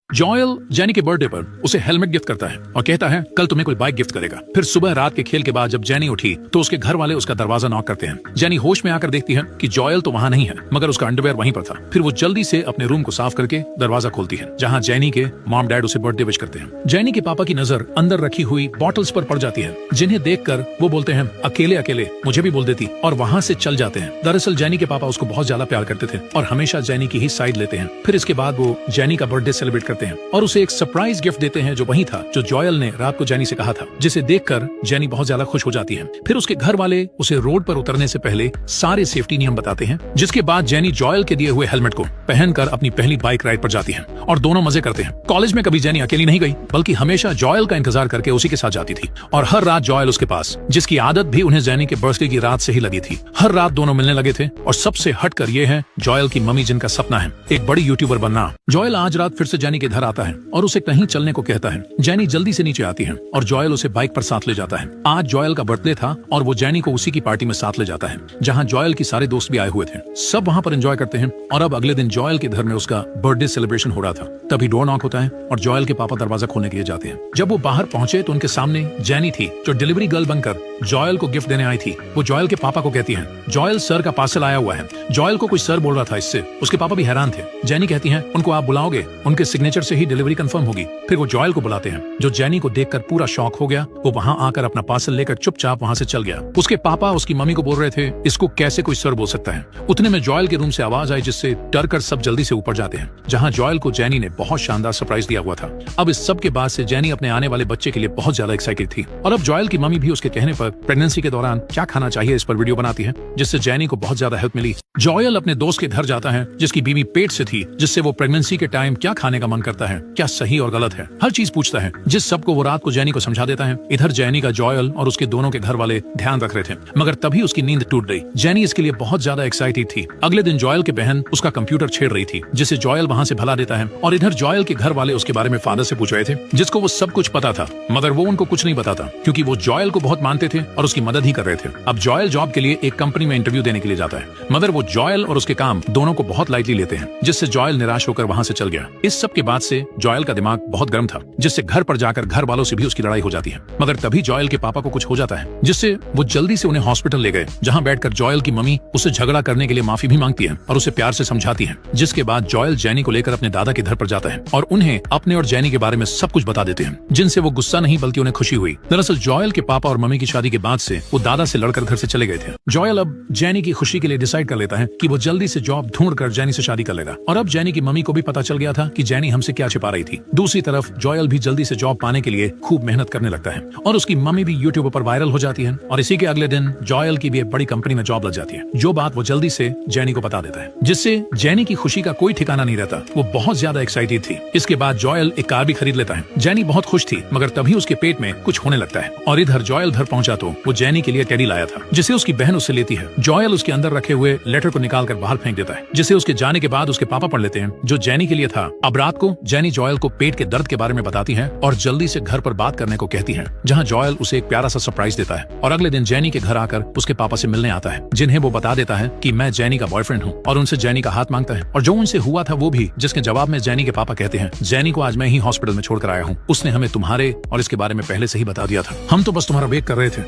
Joel jenny के birthday पर उसे हेलमेट गिफ्ट करता है और कहता है कल तुम्हें कोई बाइक गिफ्ट करेगा। फिर सुबह रात के खेल के बाद जब जेनी उठी तो उसके घर वाले उसका दरवाजा नॉक करते हैं। जेनी होश में आकर देखती है कि जॉयल तो वहां नहीं है, मगर उसका अंडरवेयर वहीं पर था। फिर वो जल्दी से अपने रूम को साफ करके दरवाजा खोलती है, जहाँ जेनी के मॉम डैड उसे बर्थडे विश करते हैं। जेनी के पापा की नजर अंदर रखी हुई बॉटल्स पर पड़ जाती है, जिन्हें देखकर वो बोलते हैं अकेले अकेले मुझे भी बोल देती, और वहाँ से चल जाते हैं। दरअसल जेनी के पापा उसको बहुत ज्यादा प्यार करते थे और हमेशा जेनी की ही साइड लेते हैं। फिर इसके बाद वो जेनी का बर्थडे सेलिब्रेट करते हैं और उसे एक सरप्राइज गिफ्ट देते हैं, जो वही था जो जॉयल ने रात को जेनी से कहा था, जिसे देखकर जेनी बहुत ज्यादा खुश हो जाती है। फिर उसके घर वाले उसे रोड पर उतरने से पहले सारे सेफ्टी नियम बताते हैं, जिसके बाद जेनी जॉयल के दिए हुए हेलमेट को पहनकर अपनी पहली बाइक राइड पर जाती है और दोनों मजे करते हैं। कॉलेज में कभी जेनी अकेली नहीं गई, बल्कि हमेशा जॉयल का इंतजार करके उसी के साथ जाती थी और हर रात जॉयल उसके पास, जिसकी आदत भी उन्हें जेनी के बर्थडे की रात से ही लगी थी। हर रात दोनों मिलने लगे थे और सबसे हटकर ये है जॉयल की मम्मी, जिनका सपना है एक बड़ी यूट्यूबर बनना। जॉयल आज रात फिर से जेनी के घर आता है और उसे कहीं चलने को कहता है। जेनी जल्दी से नीचे आती है और जॉयल उसे बाइक पर साथ ले जाता है। आज जॉयल का बर्थडे था और वो जेनी को उसी की पार्टी में साथ ले जाता है, जहां जॉयल के सारे दोस्त भी आए हुए थे। सब वहां पर एंजॉय करते हैं और अब अगले दिन जॉयल के घर में उसका बर्थडे सेलिब्रेशन हो रहा था। तभी डोर नॉक होता है और जॉयल के पापा दरवाजा खोलने के लिए जाते हैं। जब वो बाहर पहुंचे तो उनके सामने जेनी थी, जो डिलीवरी गर्ल बनकर जॉयल को गिफ्ट देने आई थी। वो जॉयल के पापा को कहती है जॉयल सर का पार्सल आया हुआ है। जॉयल को कुछ सर बोल रहा था, इससे उसके पापा भी हैरान थे। जेनी कहती है उनको आप बुलाओगे, उनके सिग्नेचर से ही डिलीवरी कंफर्म होगी। फिर वो जॉयल को बुलाते हैं, जो जेनी को देखकर पूरा शॉक हो गया। वो वहां आकर अपना पार्सल लेकर चुपचाप वहां से चल गया। उसके पापा उसकी मम्मी को बोल रहे थे इसको कैसे कोई सर बोल सकता है। उतने में जॉयल के रूम से आवाज आई, जिससे डर कर सब जल्दी से ऊपर जाते हैं, जहां जॉयल को जेनी ने बहुत शानदार सरप्राइज दिया हुआ था। अब इस सब के बाद से जेनी अपने आने वाले बच्चे के लिए बहुत ज्यादा एक्साइटेड थी और अब जॉयल की मम्मी भी उसके कहने पर प्रेगनेंसी के दौरान क्या खाना चाहिए इस पर वीडियो बनाती है, जिससे जेनी को बहुत ज्यादा हेल्प मिली। जॉयल अपने दोस्त के घर जाता है, जिसकी बीवी पेट से थी, जिससे वो प्रेगनेंसी के टाइम क्या खाने का मन करता है, क्या सही और गलत है, हर चीज पूछता है, जिस सबको वो रात को जेनी को समझा देता है। इधर जेनी का जॉयल और उसके दोनों के घर वाले ध्यान रख रहे थे, मगर तभी उसकी नींद टूट गई। जेनी इसके लिए बहुत ज्यादा एक्साइटेड थी। अगले दिन जॉयल के बहन उसका कंप्यूटर छेड़ रही थी, जिसे जॉयल वहां से भला देता है और इधर जॉयल के घर वाले उसके बारे में फादर से पूछ रहे थे, जिसको वो सब कुछ पता था, मगर वो उनको कुछ नहीं बताता, क्योंकि वो जॉयल को बहुत मानते थे और उसकी मदद ही कर रहे थे। अब जॉयल जॉब के लिए एक कंपनी में इंटरव्यू देने के लिए जाता है, मगर वो जॉयल और उसके काम दोनों को बहुत लाइटली लेते हैं, जिससे जॉयल निराश होकर वहां से चल गया। इस सब के बाद से जॉयल का दिमाग बहुत गर्म था, जिससे घर पर जाकर घर वालों से भी उसकी लड़ाई हो जाती है। मगर तभी जॉयल के पापा को कुछ हो जाता है, जिससे वो जल्दी से उन्हें हॉस्पिटल ले गए, जहां बैठकर जॉयल की मम्मी उससे झगड़ा करने के लिए माफी भी मांगती है और उसे प्यार से समझाती है। जिसके बाद जॉयल जेनी को लेकर अपने दादा के घर पर जाता है और उन्हें अपने और जेनी के बारे में सब कुछ बता देते हैं, जिनसे वो गुस्सा नहीं बल्कि उन्हें खुशी हुई। दरअसल जॉयल के पापा और मम्मी की शादी के बाद से वो दादा से लड़कर घर से चले गए थे। जॉयल अब जेनी की खुशी के लिए डिसाइड कर लेता है कि वो जल्दी से जॉब ढूंढकर जेनी से शादी कर लेगा, और अब जेनी की मम्मी को भी पता चल गया था कि जेनी हमसे क्या छिपा रही थी। दूसरी तरफ जॉयल भी जल्दी से जॉब पाने के लिए खूब मेहनत करने लगता है और उसकी मम्मी भी यूट्यूब पर वायरल हो जाती है और इसी के अगले दिन जॉयल की भी एक बड़ी कंपनी में जॉब लग जाती है, जो बात वो जल्दी से जेनी को बता देता है, जिससे जेनी की खुशी का कोई ठिकाना नहीं रहता। वो बहुत ज्यादा एक्साइटेड थी। इसके बाद जॉयल एक कार भी खरीद लेता है। जेनी बहुत खुश थी, मगर तभी उसके पेट में कुछ होने लगता है और इधर जॉयल घर पहुंचा तो वो जेनी के लिए टेडी लाया था, जिसे उसकी बहन उससे लेती है। जॉयल उसके अंदर रखे हुए लेटर को निकालकर बाहर फेंक देता है, जिसे उसके जाने के बाद उसके पापा पढ़ लेते हैं, जो जेनी के लिए था। अब रात को जेनी जॉयल को पेट के दर्द के बारे में बताती है और जल्दी से घर पर बात करने को कहती है, जहां जॉयल उसे एक प्यारा सा सरप्राइज देता है और अगले दिन जेनी के घर आकर उसके पापा से मिलने आता है, जिन्हें वो बता देता है कि मैं जेनी का बॉयफ्रेंड हूँ और उनसे जेनी का हाथ मांगता है और जो उनसे हुआ था वो भी, जिसके जवाब में जेनी के पापा कहते हैं जेनी को आज मैं ही हॉस्पिटल में छोड़कर आया हूँ, उसने हमें तुम्हारे और इसके बारे में पहले से ही बता दिया था, हम तो बस तुम्हारा वेट कर रहे थे।